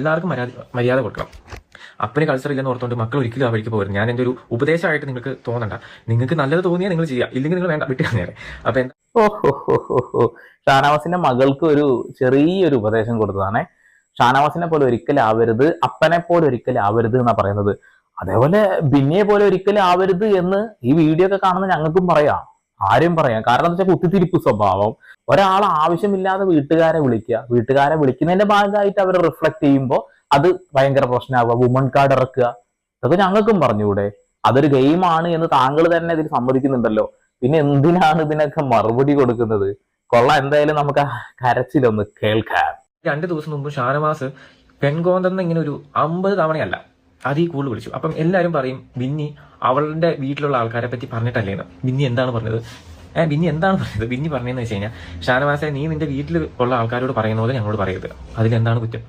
എല്ലാവർക്കും മര്യാദ കൊടുക്കണം. അപ്പന് കൾച്ചർ ഇല്ലെന്ന് ഓർത്തുകൊണ്ട് മക്കൾ ഒരിക്കലും ആ വഴിക്ക് പോകരുത്. ഞാൻ എൻ്റെ ഒരു ഉപദേശമായിട്ട് നിങ്ങൾക്ക് തോന്നണ്ട. നിങ്ങൾക്ക് നല്ലത് തോന്നിയാൽ നിങ്ങൾ ചെയ്യുക, ഇല്ലെങ്കിൽ നിങ്ങൾ വേണ്ട, വിട്ടു നേരെ. അപ്പൊ എന്താ ഷാനവാസിന്റെ മകൾക്ക് ഒരു ചെറിയൊരു ഉപദേശം കൊടുത്തതാണേ. ഷാനവാസിനെ പോലെ ഒരിക്കലും ആവരുത്, അപ്പനെ പോലെ ഒരിക്കലും ആവരുത് എന്നാ പറയുന്നത്. അതേപോലെ ബിന്നിയെ പോലെ ഒരിക്കലും ആവരുത് എന്ന് ഈ വീഡിയോ ഒക്കെ കാണുന്ന ഞങ്ങൾക്കും പറയാം, ആരും പറയാം. കാരണം എന്താ വെച്ചാൽ കുത്തിത്തിരിപ്പ് സ്വഭാവം. ഒരാൾ ആവശ്യമില്ലാതെ വീട്ടുകാരെ വിളിക്കുന്നതിന്റെ ഭാഗമായിട്ട് അവർ റിഫ്ലക്ട് ചെയ്യുമ്പോൾ അത് ഭയങ്കര പ്രശ്നമാവുക. വുമൺ കാർഡ് ഇറക്കുക, അതൊക്കെ ഞങ്ങൾക്കും പറഞ്ഞുകൂടെ? അതൊരു ഗെയിമാണ് എന്ന് താങ്കൾ തന്നെ ഇതിൽ സമ്മതിക്കുന്നുണ്ടല്ലോ. പിന്നെ എന്തിനാണ് ഇതിനൊക്കെ മറുപടി കൊടുക്കുന്നത്? കൊള്ളാം. എന്തായാലും നമുക്ക് കരച്ചിലൊന്ന് കേൾക്കാം. 2 ദിവസം മുമ്പ് ഷാനവാസ് പെൺകോന്തെന്ന് ഇങ്ങനെ ഒരു 50 തവണയല്ല അതീ കൂടുതൽ വിളിച്ചു. അപ്പം എല്ലാവരും പറയും ബിന്നി അവളുടെ വീട്ടിലുള്ള ആൾക്കാരെ പറ്റി പറഞ്ഞിട്ടല്ലേന്ന്. ബിന്നി എന്താണ് പറഞ്ഞത്? ബിന്നി പറഞ്ഞതെന്ന് വെച്ച് കഴിഞ്ഞാൽ, ഷാനവാസെ നീ നിന്റെ വീട്ടിൽ ഉള്ള ആൾക്കാരോട് പറയുന്ന പോലെ ഞങ്ങളോട് പറയരുത്. അതിലെന്താണ് കുറ്റം?